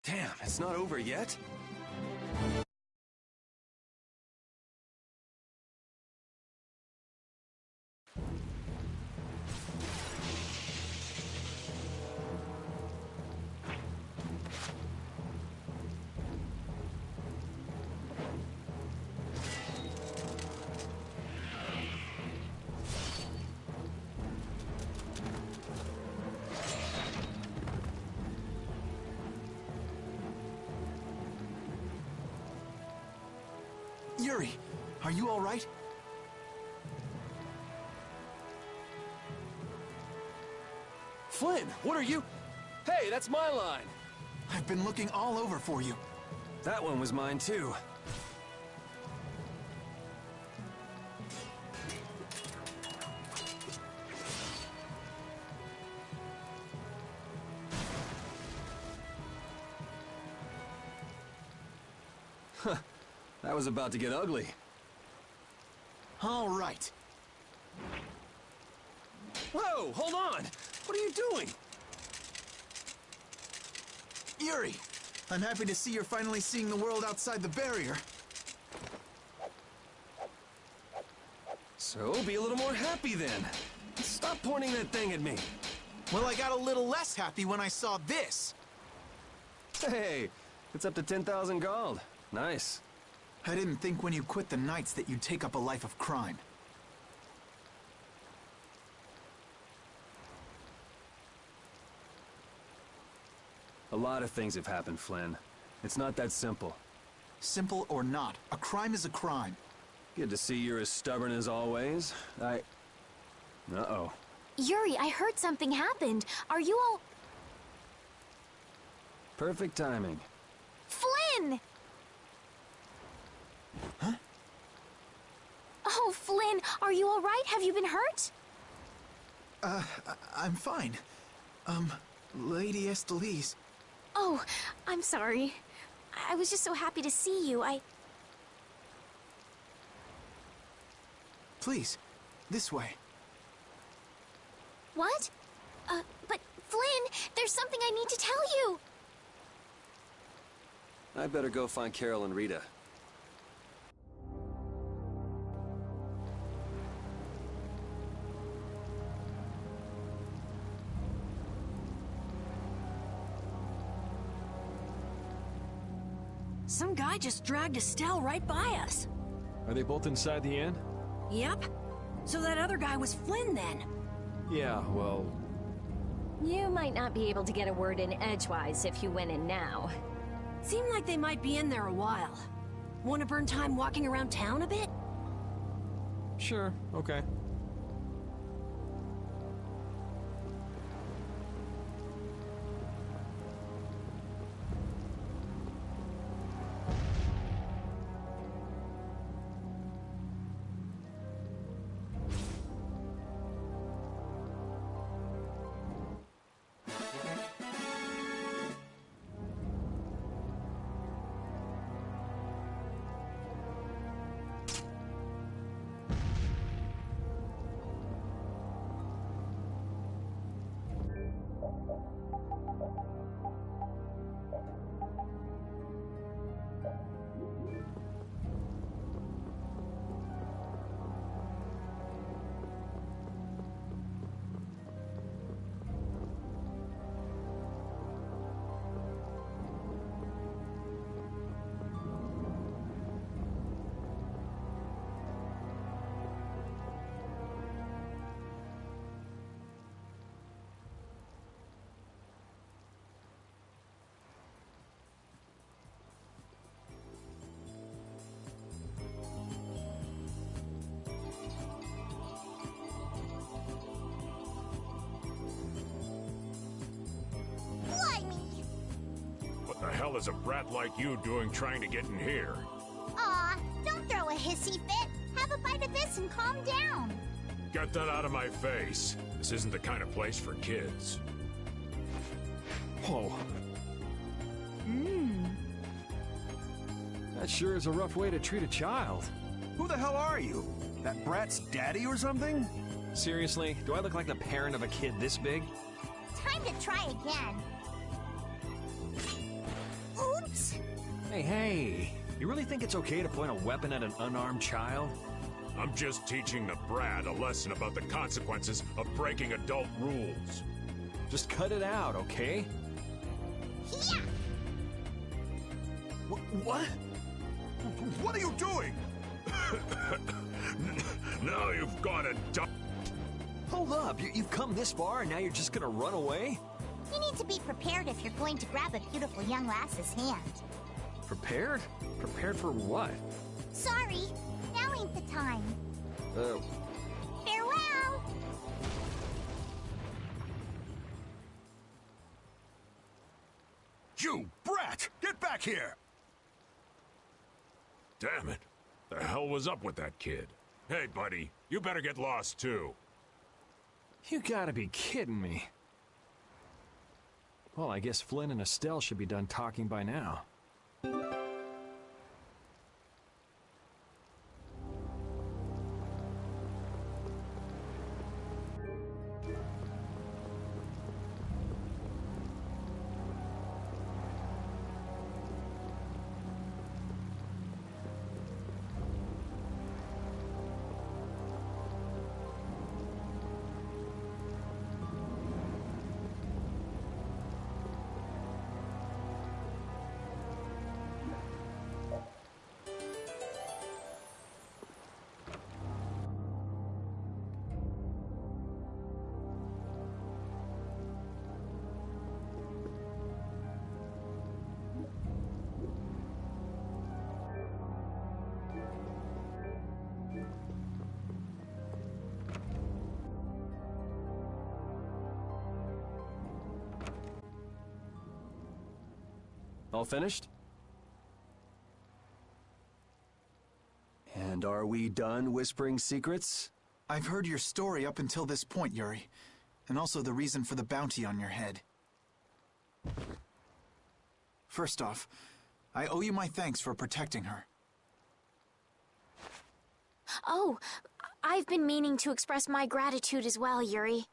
Damn, it's not over yet? Yuri, are you all right? Flynn, what are you... Hey, that's my line! I've been looking all over for you. That one was mine, too. Huh. That was about to get ugly. All right. Whoa, hold on! What are you doing? Yuri, I'm happy to see you're finally seeing the world outside the barrier. So, be a little more happy then. Stop pointing that thing at me. Well, I got a little less happy when I saw this. Hey, it's up to 10,000 gold. Nice. I didn't think when you quit the Knights that you'd take up a life of crime. A lot of things have happened, Flynn. It's not that simple. Simple or not, a crime is a crime. Good to see you're as stubborn as always. Uh-oh. Yuri, I heard something happened. Are you all... Perfect timing. Flynn! Huh? Oh, Flynn, are you all right? Have you been hurt? I'm fine. Lady Estelise. Oh, I'm sorry. I was just so happy to see you. Please, this way. What? But Flynn, there's something I need to tell you. I better go find Carol and Rita. Some guy just dragged Estelle right by us. Are they both inside the inn? Yep. So that other guy was Flynn then. Yeah, well... You might not be able to get a word in edgewise if you went in now. Seemed like they might be in there a while. Want to burn time walking around town a bit? Sure, okay. hell is a brat like you doing trying to get in here? Aw, don't throw a hissy fit. Have a bite of this and calm down. Get that out of my face. This isn't the kind of place for kids. Whoa. That sure is a rough way to treat a child. Who the hell are you? That brat's daddy or something? Seriously? Do I look like the parent of a kid this big? Time to try again. Oops. Hey. You really think it's okay to point a weapon at an unarmed child? I'm just teaching the brat a lesson about the consequences of breaking adult rules. Just cut it out, okay? Yeah. What? What are you doing? Now you've got a Hold up, you've come this far and now you're just gonna run away? You need to be prepared if you're going to grab a beautiful young lass's hand. Prepared? Prepared for what? Sorry, now ain't the time. Farewell! You brat! Get back here! Damn it. The hell was up with that kid? Hey, buddy, you better get lost too. You gotta be kidding me. Well, I guess Flynn and Estelle should be done talking by now. All finished? And are we done whispering secrets? I've heard your story up until this point, Yuri, and also the reason for the bounty on your head. First off, I owe you my thanks for protecting her. Oh, I've been meaning to express my gratitude as well, Yuri.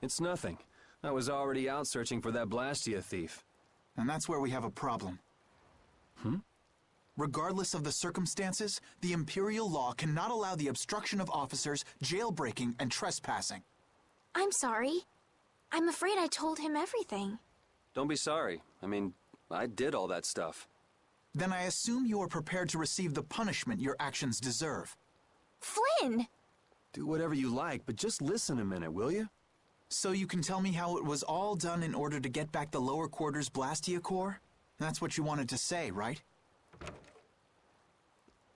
It's nothing. I was already out searching for that Blastia thief. And that's where we have a problem. Regardless of the circumstances, the Imperial law cannot allow the obstruction of officers, jailbreaking, and trespassing. I'm sorry. I'm afraid I told him everything. Don't be sorry. I mean, I did all that stuff. Then I assume you are prepared to receive the punishment your actions deserve. Flynn! Do whatever you like, but just listen a minute, will you? So you can tell me how it was all done in order to get back the lower quarters Blastia core? That's what you wanted to say, right?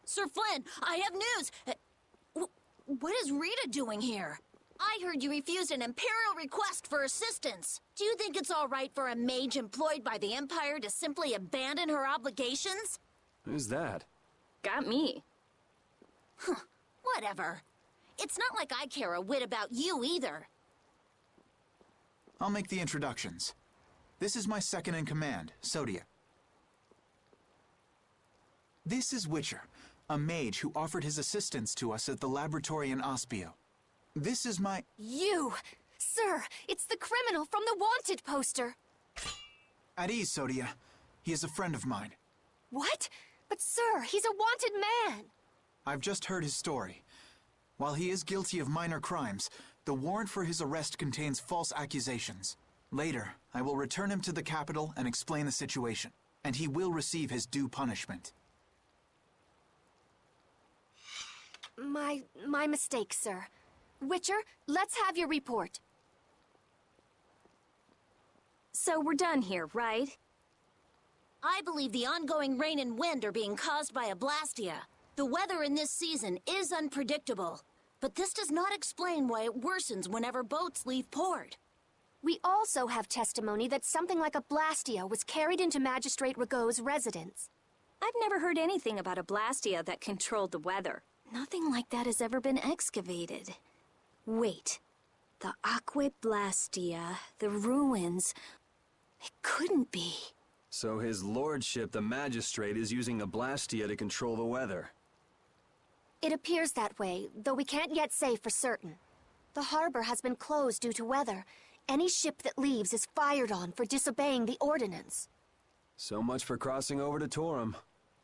Sir Flynn, I have news! What is Rita doing here? I heard you refused an Imperial request for assistance. Do you think it's all right for a mage employed by the Empire to simply abandon her obligations? Who's that? Got me. Whatever. It's not like I care a whit about you either. I'll make the introductions. This is my second in command, Sodia. This is Witcher, a mage who offered his assistance to us at the laboratory in Ospio. This is my... You! Sir, it's the criminal from the wanted poster! At ease, Sodia. He is a friend of mine. What? But sir, he's a wanted man! I've just heard his story. While he is guilty of minor crimes, the warrant for his arrest contains false accusations. Later, I will return him to the capital and explain the situation, and he will receive his due punishment. My mistake, sir. Witcher, let's have your report. So we're done here, right? I believe the ongoing rain and wind are being caused by a Blastia. The weather in this season is unpredictable, but this does not explain why it worsens whenever boats leave port. We also have testimony that something like a Blastia was carried into Magistrate Rigaud's residence. I've never heard anything about a Blastia that controlled the weather. Nothing like that has ever been excavated. Wait. The Aqua Blastia, the ruins... It couldn't be. So his lordship, the magistrate, is using a Blastia to control the weather. It appears that way, though we can't yet say for certain. The harbor has been closed due to weather. Any ship that leaves is fired on for disobeying the ordinance. So much for crossing over to Torum.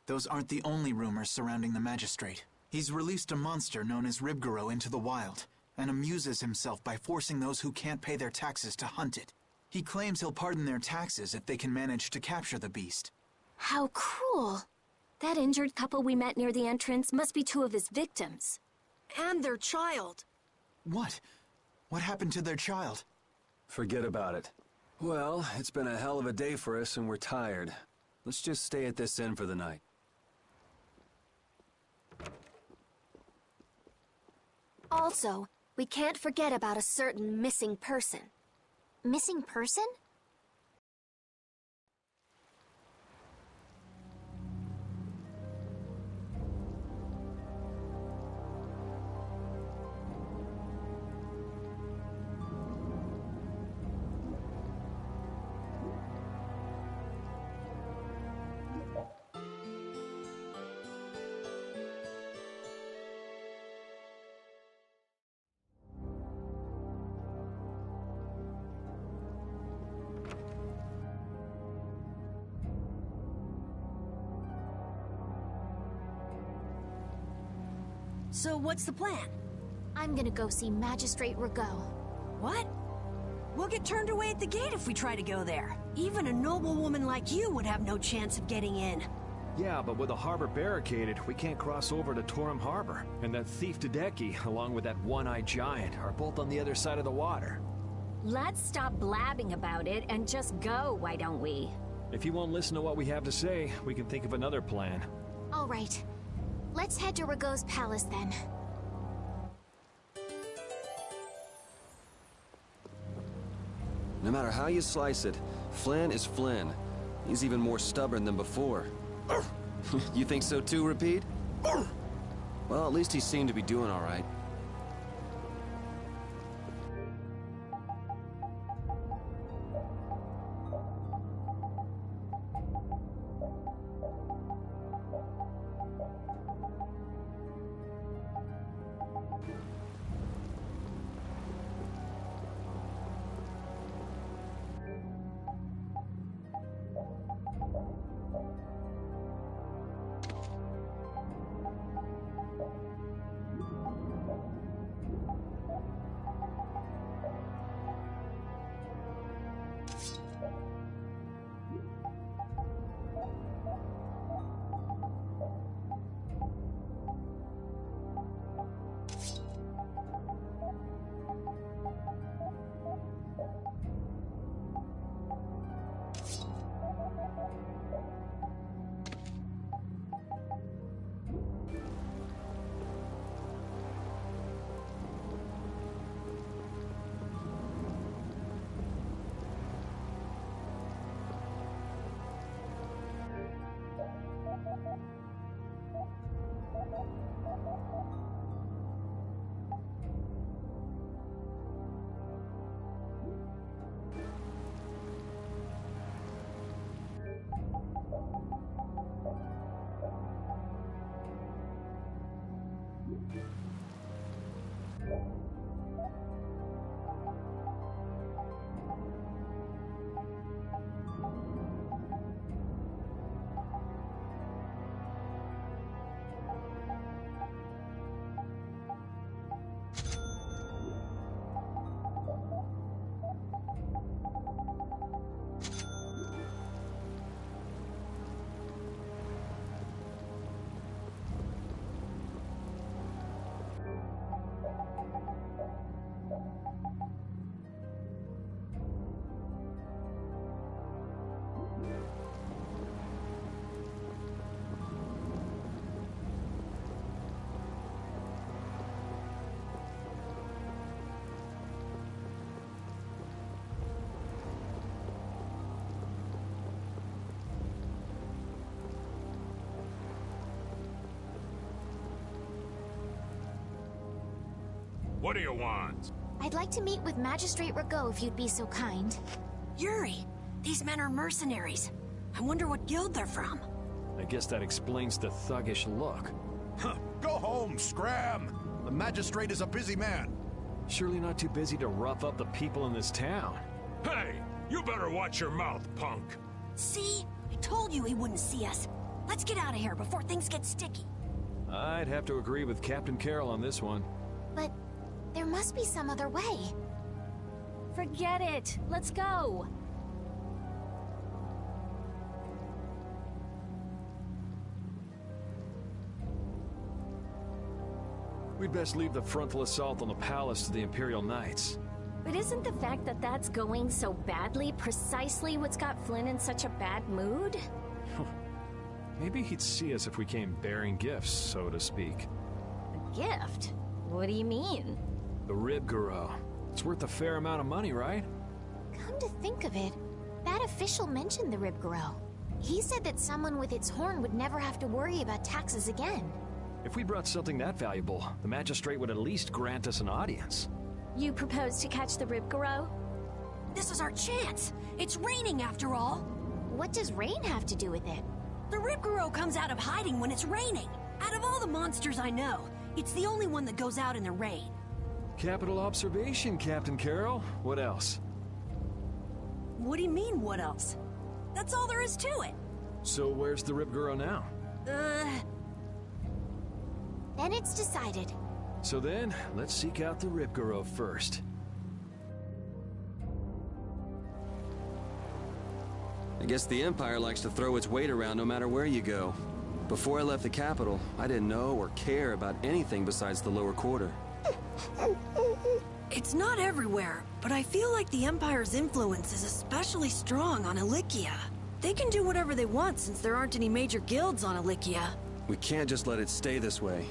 Those aren't the only rumors surrounding the magistrate. He's released a monster known as Ribgaro into the wild, and amuses himself by forcing those who can't pay their taxes to hunt it. He claims he'll pardon their taxes if they can manage to capture the beast. How cruel. That injured couple we met near the entrance must be two of his victims. And their child. What? What happened to their child? Forget about it. Well, it's been a hell of a day for us and we're tired. Let's just stay at this inn for the night. Also, we can't forget about a certain missing person. Missing person? So what's the plan? I'm gonna go see Magistrate Rigaud. What? We'll get turned away at the gate if we try to go there. Even a noble woman like you would have no chance of getting in. Yeah, but with the harbor barricaded, we can't cross over to Torum Harbor. And that thief Tadeki, along with that one-eyed giant, are both on the other side of the water. Let's stop blabbing about it and just go, why don't we? If you won't listen to what we have to say, we can think of another plan. All right. Let's head to Rigaud's palace then. No matter how you slice it, Flynn is Flynn. He's even more stubborn than before. You think so too, Repeat? Well, at least he seemed to be doing all right. What do you want? I'd like to meet with Magistrate Rago if you'd be so kind. Yuri, these men are mercenaries. I wonder what guild they're from. I guess that explains the thuggish look. Go home, Scram! The magistrate is a busy man. Surely not too busy to rough up the people in this town. Hey, you better watch your mouth, punk. See? I told you he wouldn't see us. Let's get out of here before things get sticky. I'd have to agree with Captain Carroll on this one. But there must be some other way. Forget it. Let's go. We'd best leave the frontal assault on the palace to the Imperial Knights. But isn't the fact that that's going so badly precisely what's got Flynn in such a bad mood? Maybe he'd see us if we came bearing gifts, so to speak. A gift? What do you mean? The Rib Garou. It's worth a fair amount of money, right? Come to think of it, that official mentioned the Rib Garou. He said that someone with its horn would never have to worry about taxes again. If we brought something that valuable, the magistrate would at least grant us an audience. You propose to catch the Rib Garou? This is our chance. It's raining after all. What does rain have to do with it? The Rib Garou comes out of hiding when it's raining. Out of all the monsters I know, it's the only one that goes out in the rain. Capital observation, Captain Carroll. What else? What do you mean, what else? That's all there is to it. So where's the Rib Garou now? Then it's decided. So then, let's seek out the Rib Garou first. I guess the Empire likes to throw its weight around no matter where you go. Before I left the capital, I didn't know or care about anything besides the lower quarter. It's not everywhere, but I feel like the Empire's influence is especially strong on Ilikia. They can do whatever they want since there aren't any major guilds on Ilikia. We can't just let it stay this way.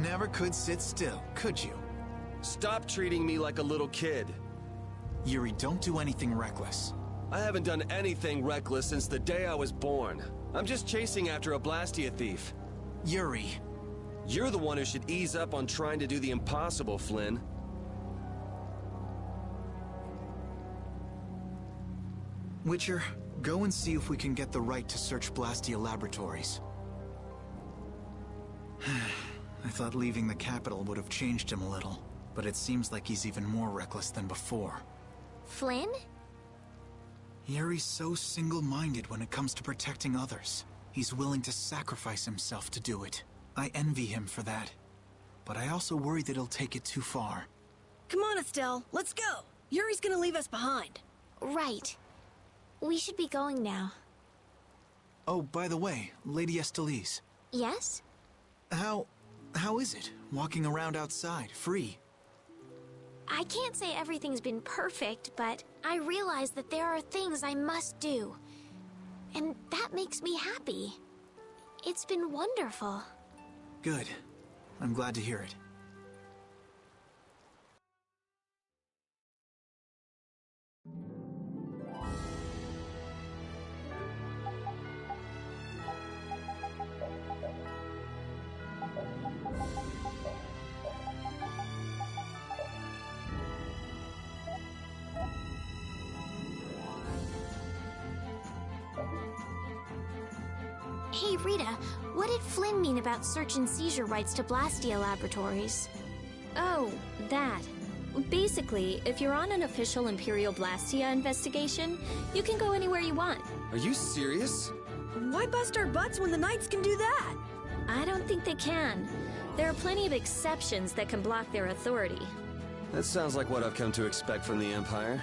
never could sit still, could you? Stop treating me like a little kid. Yuri, don't do anything reckless. I haven't done anything reckless since the day I was born. I'm just chasing after a Blastia thief. Yuri. You're the one who should ease up on trying to do the impossible, Flynn. Witcher, go and see if we can get the right to search Blastia laboratories. I thought leaving the capital would have changed him a little, but it seems like he's even more reckless than before. Flynn? Yuri's so single-minded when it comes to protecting others. He's willing to sacrifice himself to do it. I envy him for that. But I also worry that he'll take it too far. Come on, Estelle, let's go. Yuri's gonna leave us behind. Right. We should be going now. Oh, by the way, Lady Estellise. Yes? How is it, walking around outside, free? I can't say everything's been perfect, but I realize that there are things I must do. And that makes me happy. It's been wonderful. Good. I'm glad to hear it. Hey, Rita, what did Flynn mean about search and seizure rights to Blastia laboratories? Oh, that. Basically, if you're on an official Imperial Blastia investigation, you can go anywhere you want. Are you serious? Why bust our butts when the Knights can do that? I don't think they can. There are plenty of exceptions that can block their authority. That sounds like what I've come to expect from the Empire.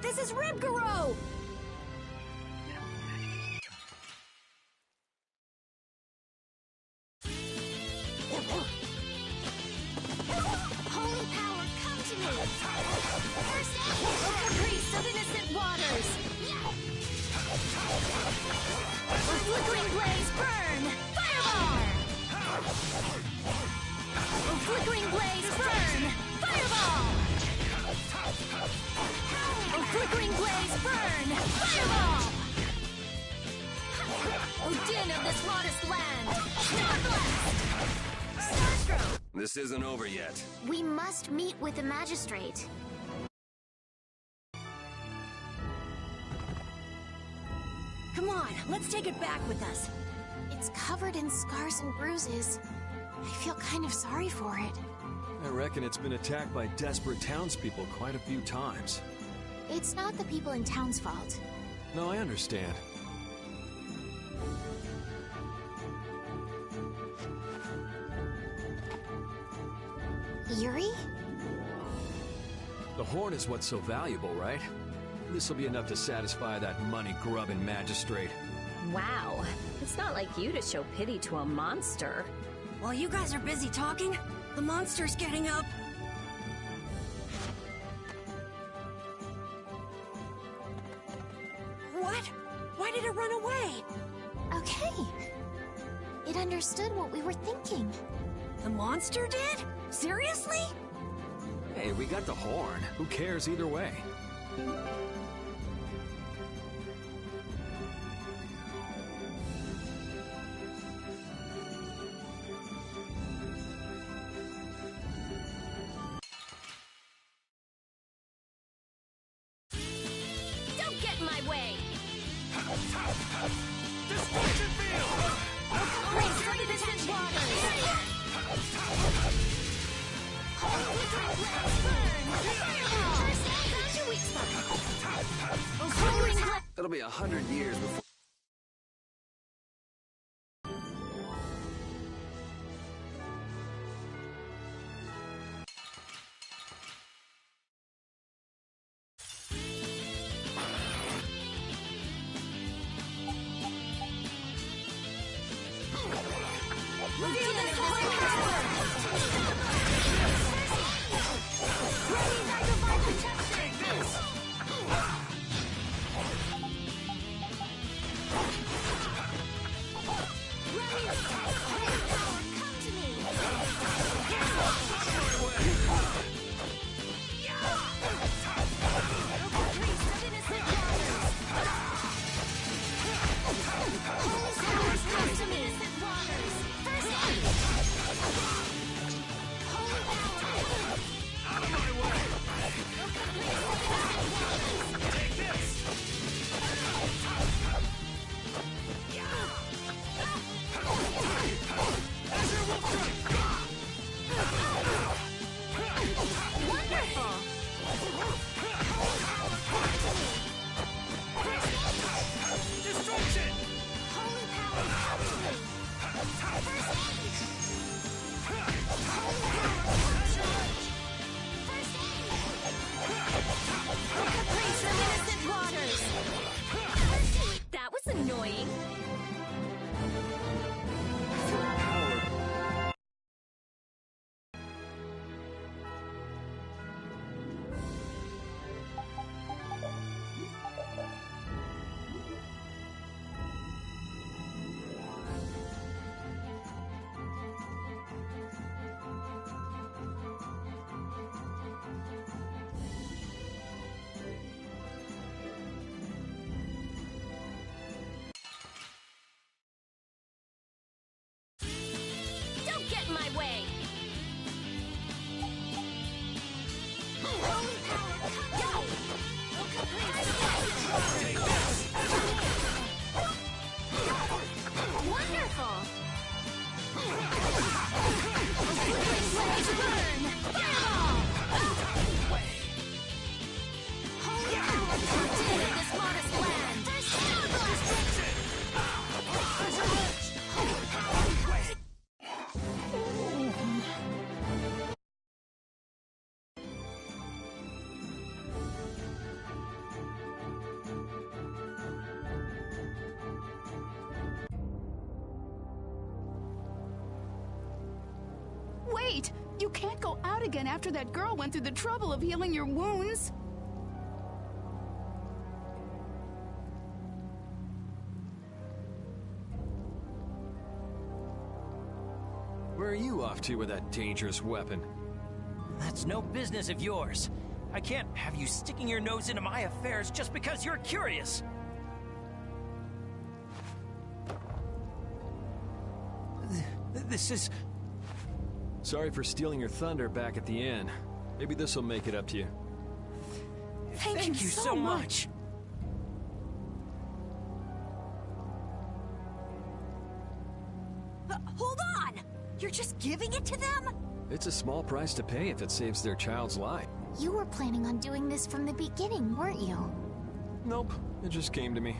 This is Ribgaro! Holy power, come to me! First aid! A priest of innocent waters! A flickering blaze, burn! Fireball! A flickering blaze, burn! Fireball! A flickering blaze, burn! Fireball! O din of this modest land! Star blast! Starstroke! This isn't over yet. We must meet with the magistrate. Come on, let's take it back with us. It's covered in scars and bruises. I feel kind of sorry for it. I reckon it's been attacked by desperate townspeople quite a few times. It's not the people in town's fault. No, I understand. Yuri? The horn is what's so valuable, right? This'll be enough to satisfy that money-grubbing magistrate. Wow, it's not like you to show pity to a monster. While you guys are busy talking, the monster's getting up. What? Why did it run away? Okay. It understood what we were thinking. The monster did? Seriously? Hey, we got the horn. Who cares either way? Don't get in my way! Destruction field! Race of innocent waters! It'll be 100 years before... That was annoying. Don't get in my way. Holy power, go! Wonderful! Blaze burn! Fireball! Holy power, protect this modest land! Power blast! Holy power! Wait! You can't go out again after that girl went through the trouble of healing your wounds. Where are you off to with that dangerous weapon? That's no business of yours. I can't have you sticking your nose into my affairs just because you're curious. This is... Sorry for stealing your thunder back at the inn. Maybe this'll make it up to you. Thank you so much. Hold on! You're just giving it to them? It's a small price to pay if it saves their child's life. You were planning on doing this from the beginning, weren't you? Nope, it just came to me.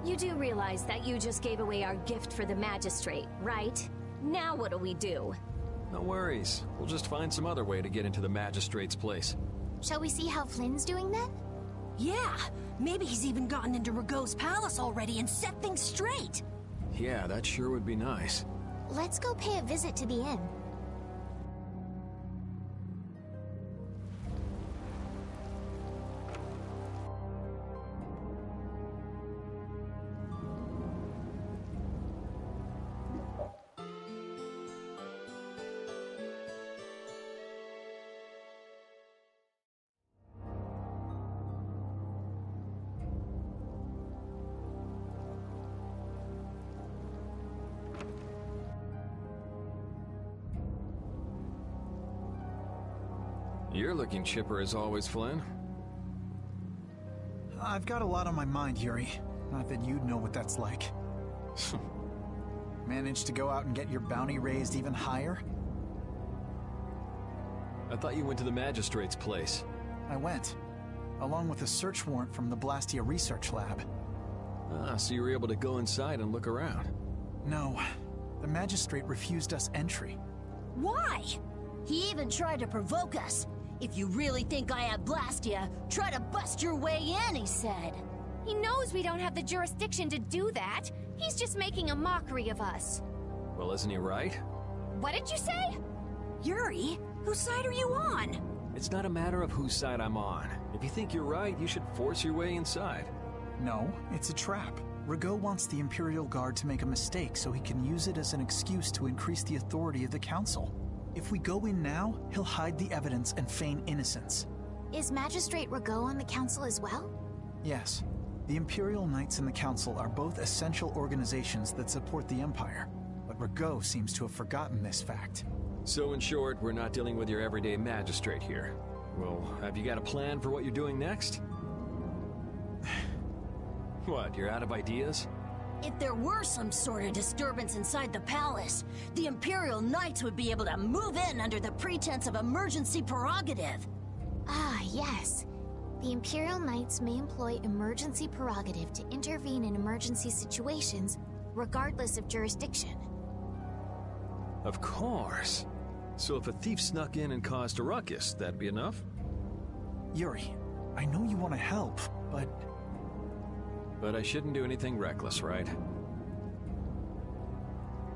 You do realize that you just gave away our gift for the magistrate, right? Now what'll we do? No worries. We'll just find some other way to get into the magistrate's place. Shall we see how Flynn's doing then? Yeah, maybe he's even gotten into Rago's palace already and set things straight. Yeah, that sure would be nice. Let's go pay a visit to the inn. You're looking chipper as always, Flynn. I've got a lot on my mind, Yuri. Not that you'd know what that's like. Managed to go out and get your bounty raised even higher? I thought you went to the magistrate's place. I went, along with a search warrant from the Blastia research lab. Ah, so you were able to go inside and look around. No, the magistrate refused us entry. Why? He even tried to provoke us. If you really think I have Blastia, try to bust your way in, he said. He knows we don't have the jurisdiction to do that. He's just making a mockery of us. Well, isn't he right? What did you say? Yuri, whose side are you on? It's not a matter of whose side I'm on. If you think you're right, you should force your way inside. No, it's a trap. Rigaud wants the Imperial Guard to make a mistake so he can use it as an excuse to increase the authority of the Council. If we go in now, he'll hide the evidence and feign innocence. Is Magistrate Rigaud on the Council as well? Yes. The Imperial Knights and the Council are both essential organizations that support the Empire, but Rigaud seems to have forgotten this fact. So in short, we're not dealing with your everyday magistrate here. Well, have you got a plan for what you're doing next? What, you're out of ideas? If there were some sort of disturbance inside the palace, the Imperial Knights would be able to move in under the pretense of emergency prerogative. Ah, yes. The Imperial Knights may employ emergency prerogative to intervene in emergency situations, regardless of jurisdiction. Of course. So if a thief snuck in and caused a ruckus, that'd be enough? Yuri, I know you want to help, but... But I shouldn't do anything reckless, right?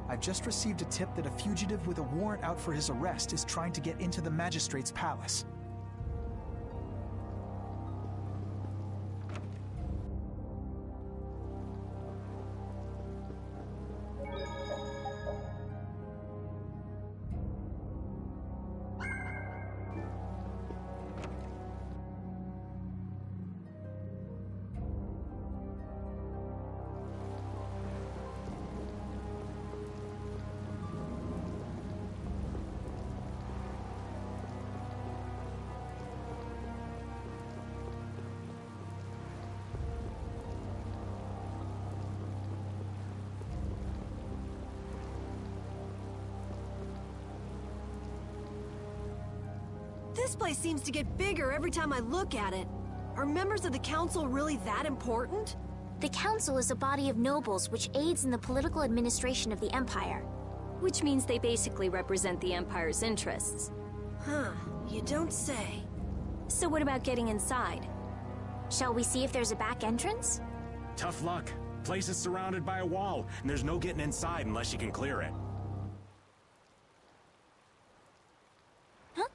I've just received a tip that a fugitive with a warrant out for his arrest is trying to get into the Magistrate's palace. This place seems to get bigger every time I look at it. Are members of the Council really that important? The Council is a body of nobles which aids in the political administration of the Empire. Which means they basically represent the Empire's interests. Huh, you don't say. So what about getting inside? Shall we see if there's a back entrance? Tough luck. Place is surrounded by a wall, and there's no getting inside unless you can clear it. Huh?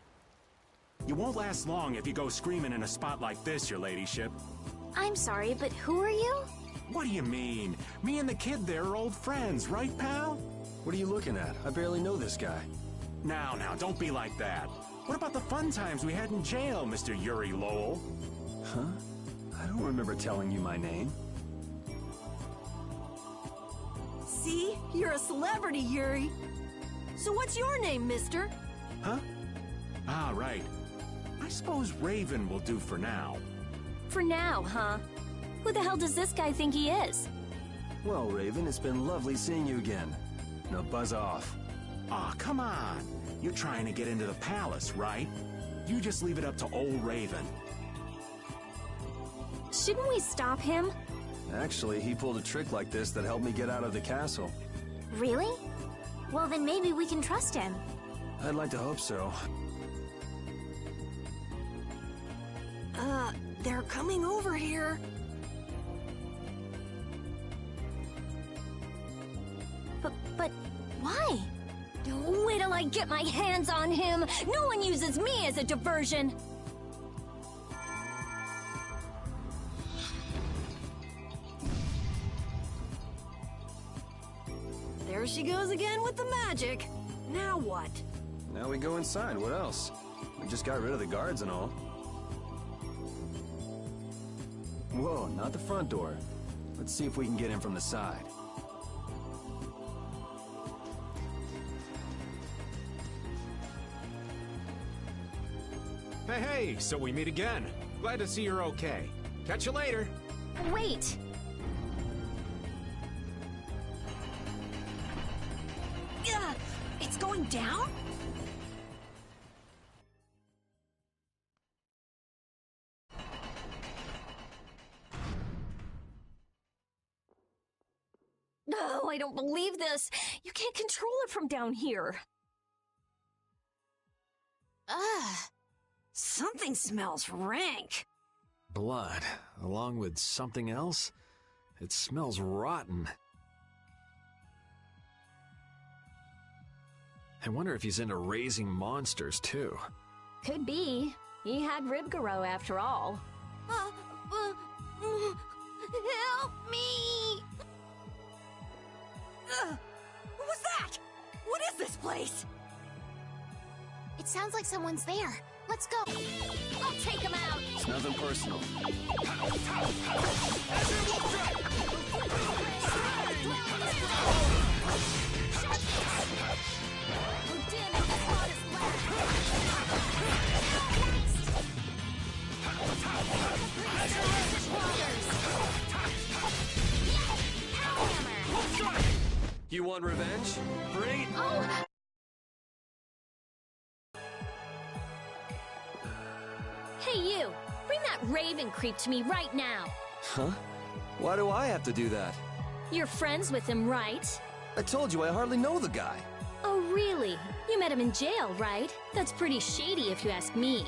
You won't last long if you go screaming in a spot like this, your ladyship. I'm sorry, but who are you? What do you mean? Me and the kid there are old friends, right, pal? What are you looking at? I barely know this guy. Now, don't be like that. What about the fun times we had in jail, Mr. Yuri Lowell? Huh? I don't remember telling you my name. See? You're a celebrity, Yuri. So what's your name, mister? Huh? Ah, right. I suppose Raven will do for now. For now, huh? Who the hell does this guy think he is? Well, Raven, it's been lovely seeing you again. Now buzz off. Aw, come on. You're trying to get into the palace, right? You just leave it up to old Raven. Shouldn't we stop him? Actually, he pulled a trick like this that helped me get out of the castle. Really? Well, then maybe we can trust him. I'd like to hope so. They're coming over here. But why? Wait till I get my hands on him! No one uses me as a diversion! There she goes again with the magic. Now what? Now we go inside. What else? We just got rid of the guards and all. Whoa, not the front door. Let's see if we can get in from the side. Hey, so we meet again. Glad to see you're okay. Catch you later. Wait! It's going down? Oh, I don't believe this. You can't control it from down here. Ugh. Something smells rank. Blood, along with something else? It smells rotten. I wonder if he's into raising monsters, too. Could be. He had Ribgaro after all. Help me! What was that? What is this place? It sounds like someone's there. Let's go. I'll take him out! It's nothing personal. You want revenge? Great! Oh! Hey, you! Bring that raven creep to me right now! Huh? Why do I have to do that? You're friends with him, right? I told you I hardly know the guy. Oh, really? You met him in jail, right? That's pretty shady if you ask me.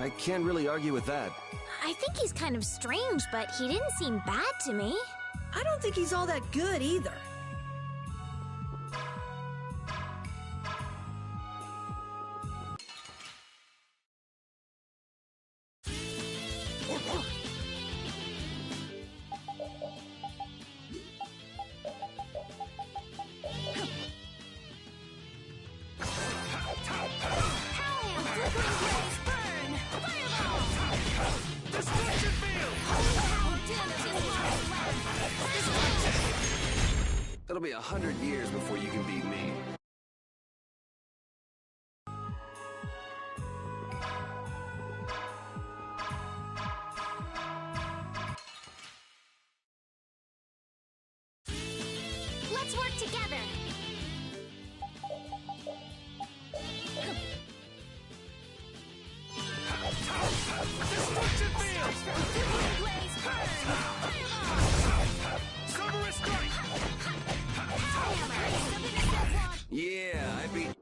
I can't really argue with that. I think he's kind of strange, but he didn't seem bad to me. I don't think he's all that good either. It'll be 100 years before you can beat me. Let's work together. Destruction fields! Blaze, burn! Cerberus strike! Yeah, I beat...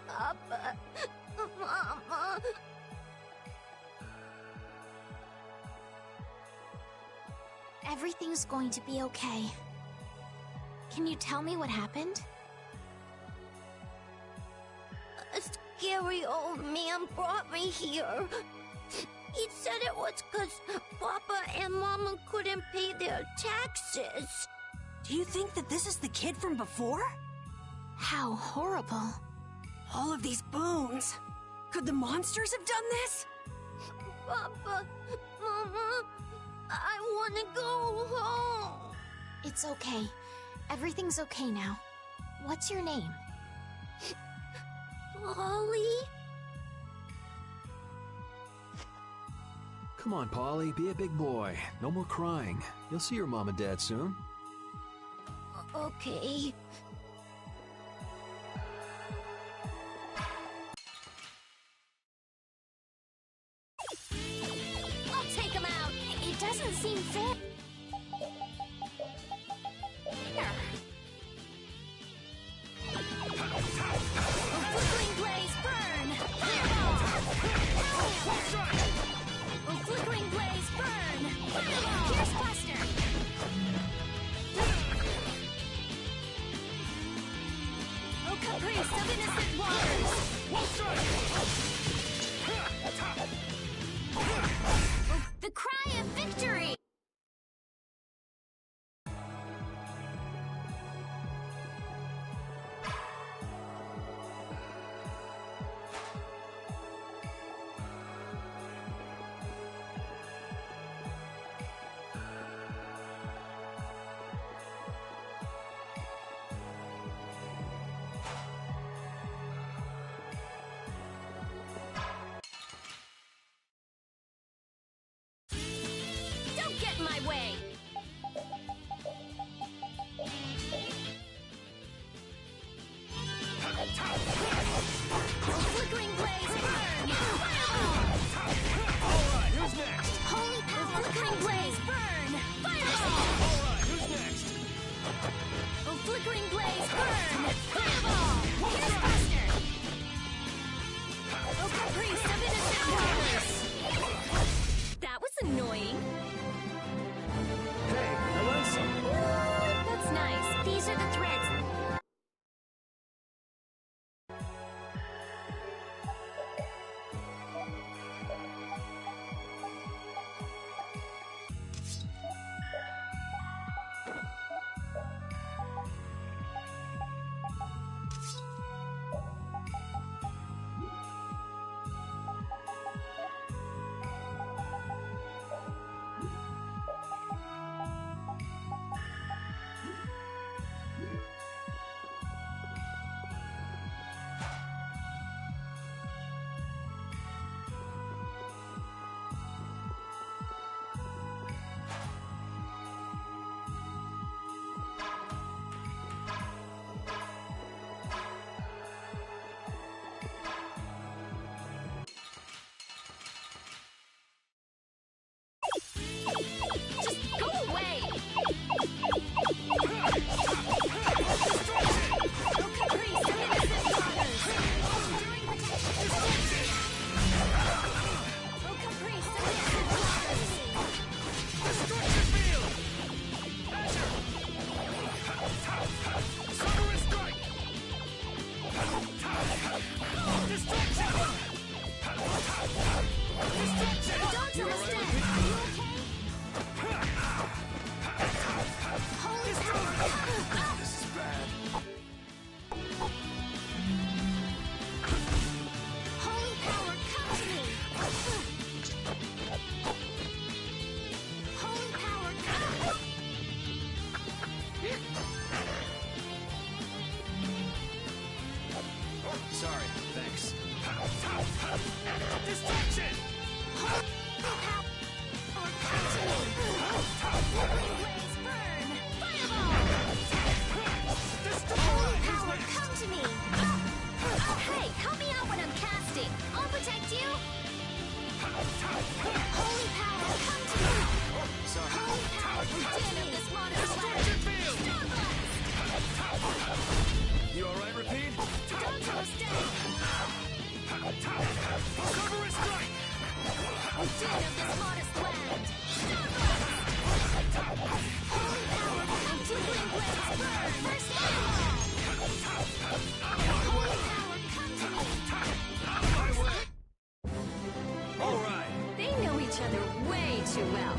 Papa, Mama. Everything's going to be okay. Can you tell me what happened? A scary old man brought me here. He said it was because Papa and Mama couldn't pay their taxes. Do you think that this is the kid from before? How horrible. All of these bones. Could the monsters have done this? Papa, Mama, I want to go home. It's okay. Everything's okay now. What's your name? Polly? Come on, Polly, be a big boy. No more crying. You'll see your mom and dad soon. Okay. I'll take him out. It doesn't seem fair. Flickering blaze, burn! Fireball! Flickering blaze, burn! Fireball! Here's Buster. Return of the smartest land! Holy power from twinkling blades burn! First Holy power, come to me! All right. They know each other way too well.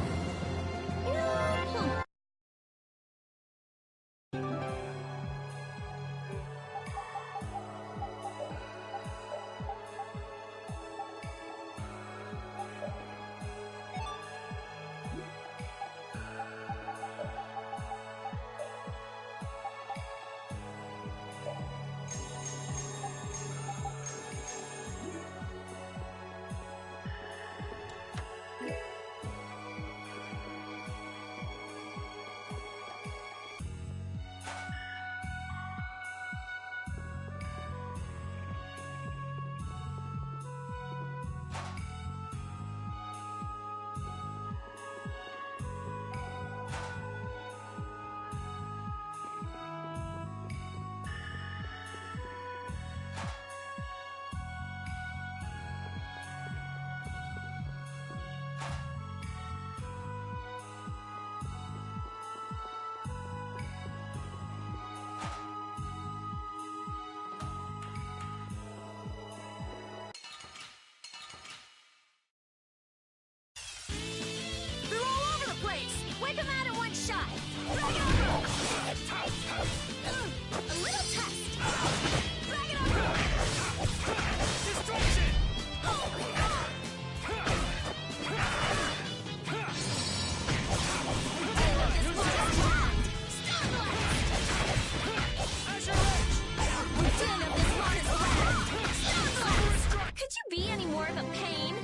They're all over the place! Wipe them out in one shot! Drag it over! A little test! Drag it over! Destruction! Could you be any more of a pain?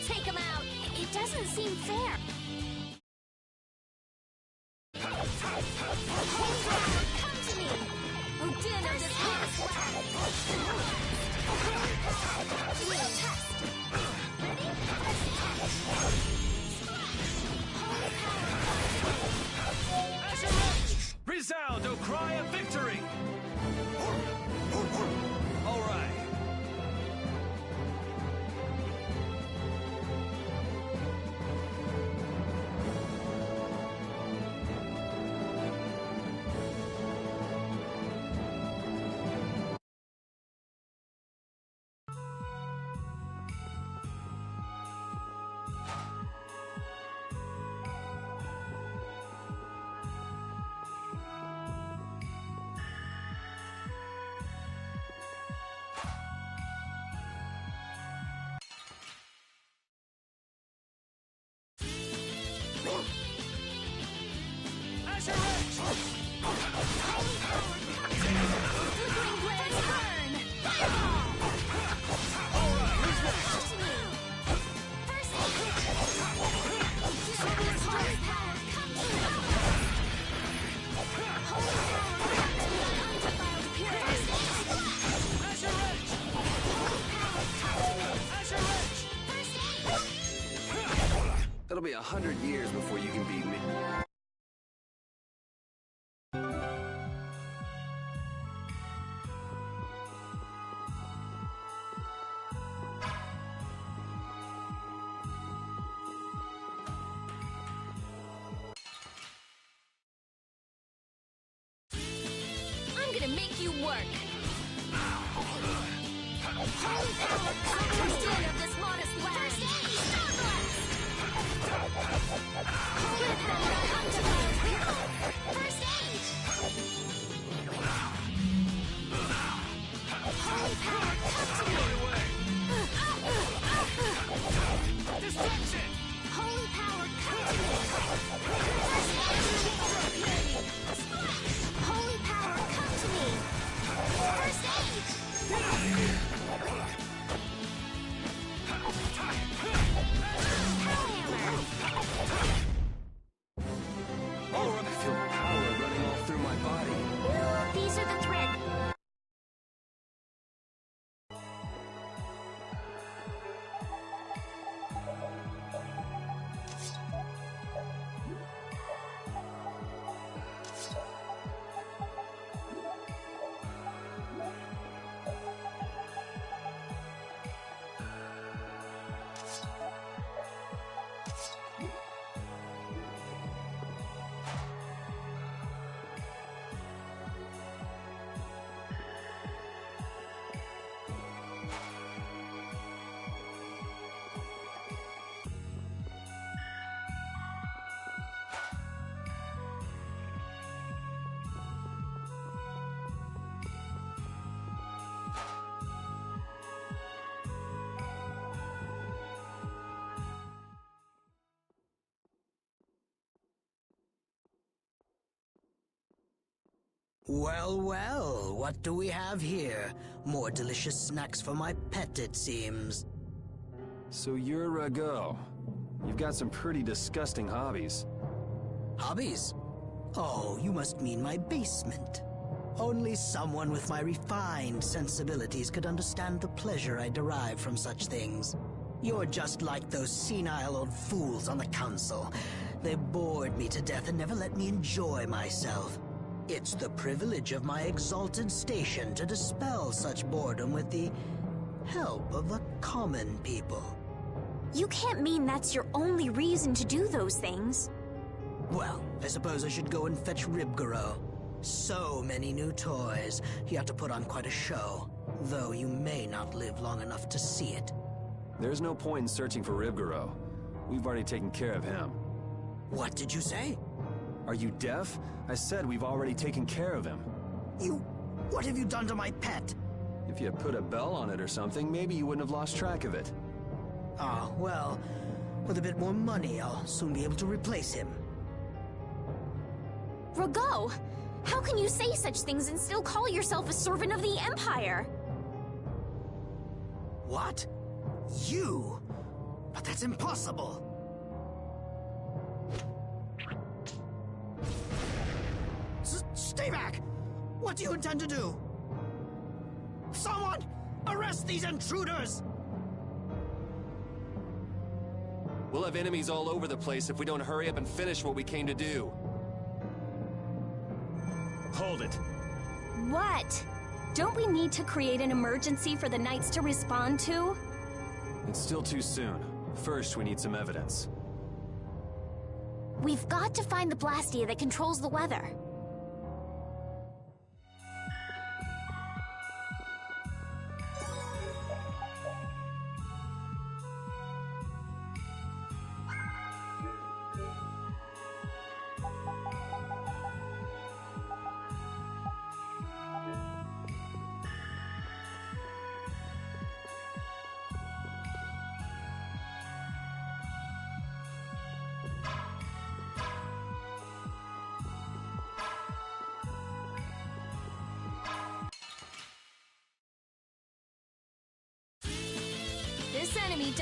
take him out! It doesn't seem fair. Holy power, come to me! Oh, din of this hottest Real test. Ready? Holy power. Resound, O cry of victory! All right. It'll be 100 years before you can beat me. I'm gonna make you work! Holy power, come to me! Din of this modest land! Star Blast! Holy power, come to me! First aid! Holy power, come to me! Destruction! Holy power, come to me! Holy power, come to me! First aid! Oh, I feel power running all through my body. These are the threads. Well, well, what do we have here? More delicious snacks for my pet, it seems. So you're Rago. You've got some pretty disgusting hobbies. Hobbies? Oh, you must mean my basement. Only someone with my refined sensibilities could understand the pleasure I derive from such things. You're just like those senile old fools on the council. They bored me to death and never let me enjoy myself. It's the privilege of my exalted station to dispel such boredom with the help of the common people. You can't mean that's your only reason to do those things. Well, I suppose I should go and fetch Ribgaro. So many new toys. He ought to put on quite a show, though you may not live long enough to see it. There's no point in searching for Ribgaro. We've already taken care of him. What did you say? Are you deaf? I said we've already taken care of him. What have you done to my pet? If you had put a bell on it or something, maybe you wouldn't have lost track of it. Ah, well, with a bit more money, I'll soon be able to replace him. Rago, how can you say such things and still call yourself a servant of the Empire? What? You? But that's impossible! Stay back! What do you intend to do? Someone! Arrest these intruders! We'll have enemies all over the place if we don't hurry up and finish what we came to do. Hold it. What? Don't we need to create an emergency for the Knights to respond to? It's still too soon. First, we need some evidence. We've got to find the Blastia that controls the weather. This enemy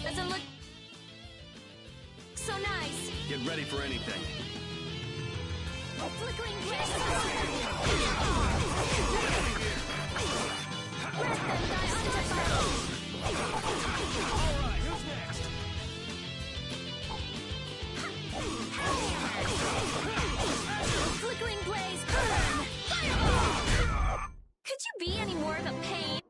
doesn't look so nice. Get ready for anything. Flickering blaze. Let them die undefiled. Alright, who's next? Flickering blaze, burn! Fireball! Could you be any more of a pain?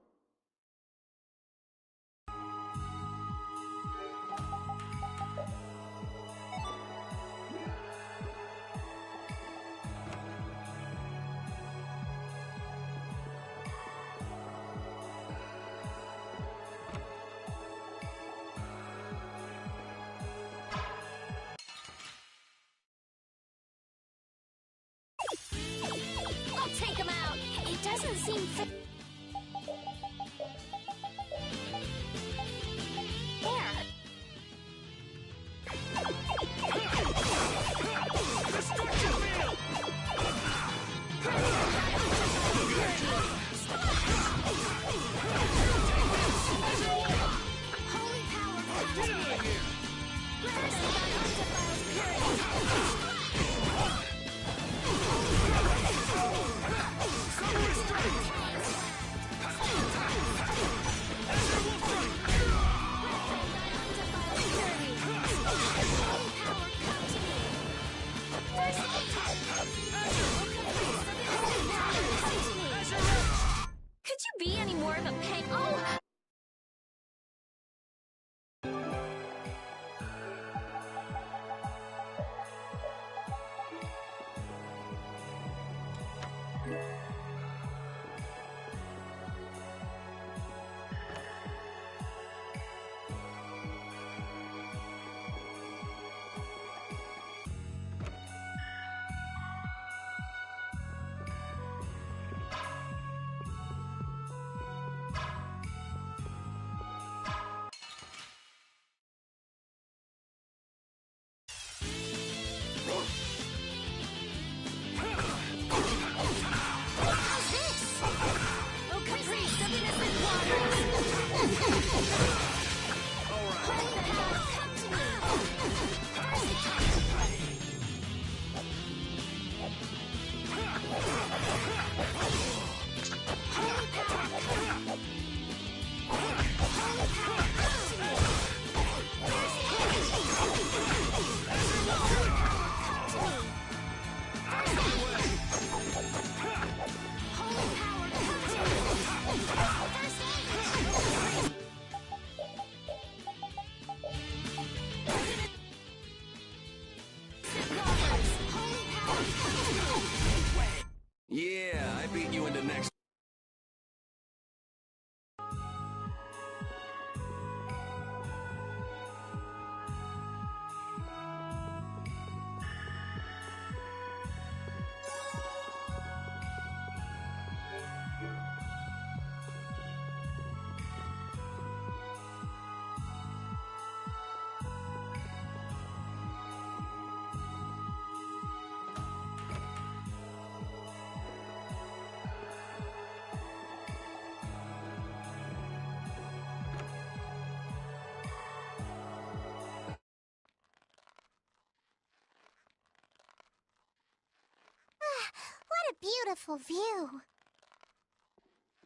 a beautiful view.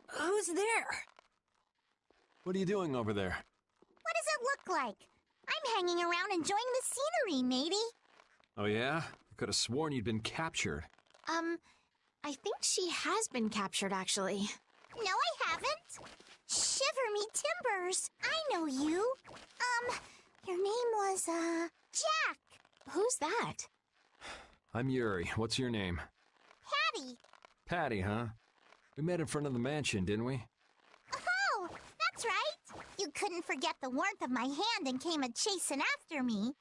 Who's there? What are you doing over there? What does it look like? I'm hanging around enjoying the scenery, matey. Oh yeah? I could have sworn you'd been captured. I think she has been captured, actually. No, I haven't. Shiver me timbers. I know you. Your name was, Jack. Who's that? I'm Yuri. What's your name? Patty. Patty, huh? We met in front of the mansion, didn't we? Oh, that's right. You couldn't forget the warmth of my hand and came a-chasing after me.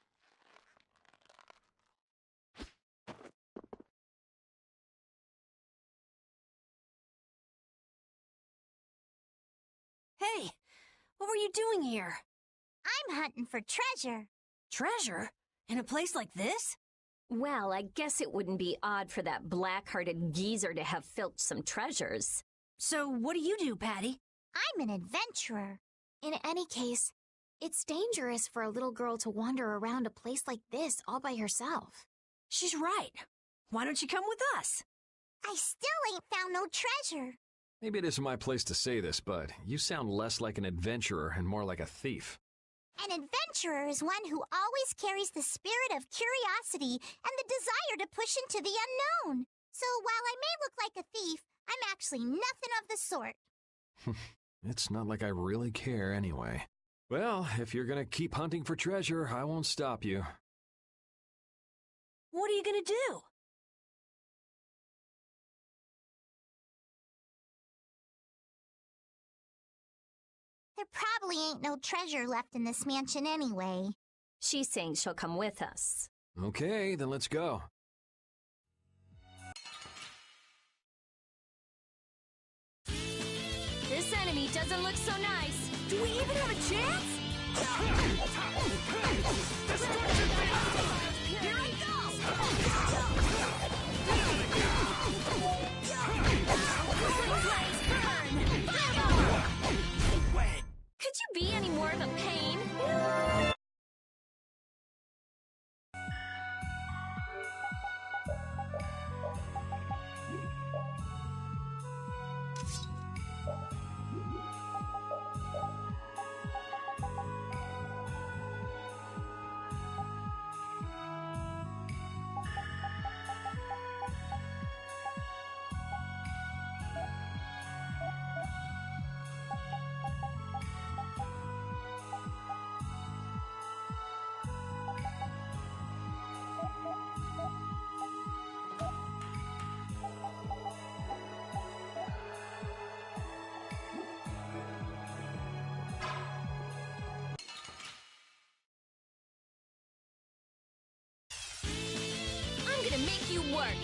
Hey, what were you doing here? I'm hunting for treasure. Treasure? In a place like this? Well, I guess it wouldn't be odd for that black-hearted geezer to have filched some treasures. So what do you do, Patty? I'm an adventurer. In any case, it's dangerous for a little girl to wander around a place like this all by herself. She's right. Why don't you come with us? I still ain't found no treasure. Maybe it isn't my place to say this, but you sound less like an adventurer and more like a thief. An adventurer is one who always carries the spirit of curiosity and the desire to push into the unknown. So while I may look like a thief, I'm actually nothing of the sort. It's not like I really care anyway. Well, if you're gonna keep hunting for treasure, I won't stop you. What are you gonna do? There probably ain't no treasure left in this mansion anyway. She's saying she'll come with us. Okay, then let's go. This enemy doesn't look so nice. Do we even have a chance? Here I Could you be any more of a pain? I'm gonna make you work.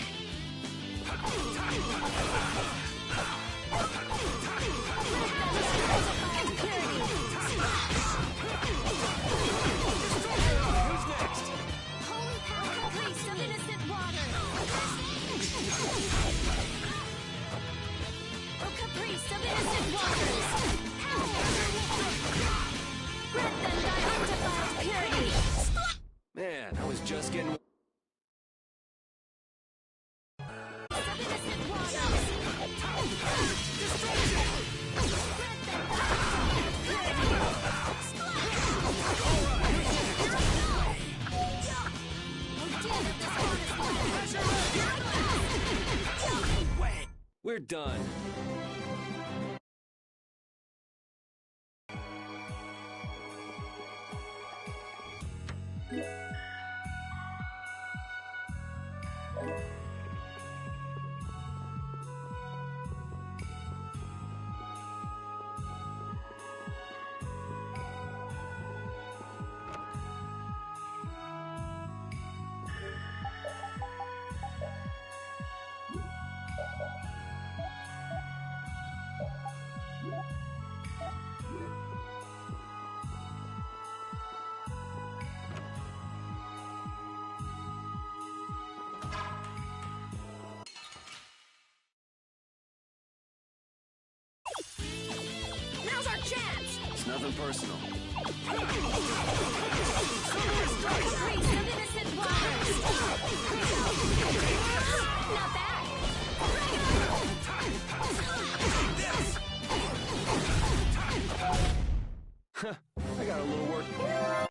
Who's next? Holy power caprice of innocent water. Oh, caprice of innocent waters. Grant them thy undefiled purity. Man, I was just getting... We're done. Now's our chance! It's nothing personal. Caprice of innocent waters. Not bad. I got a little work.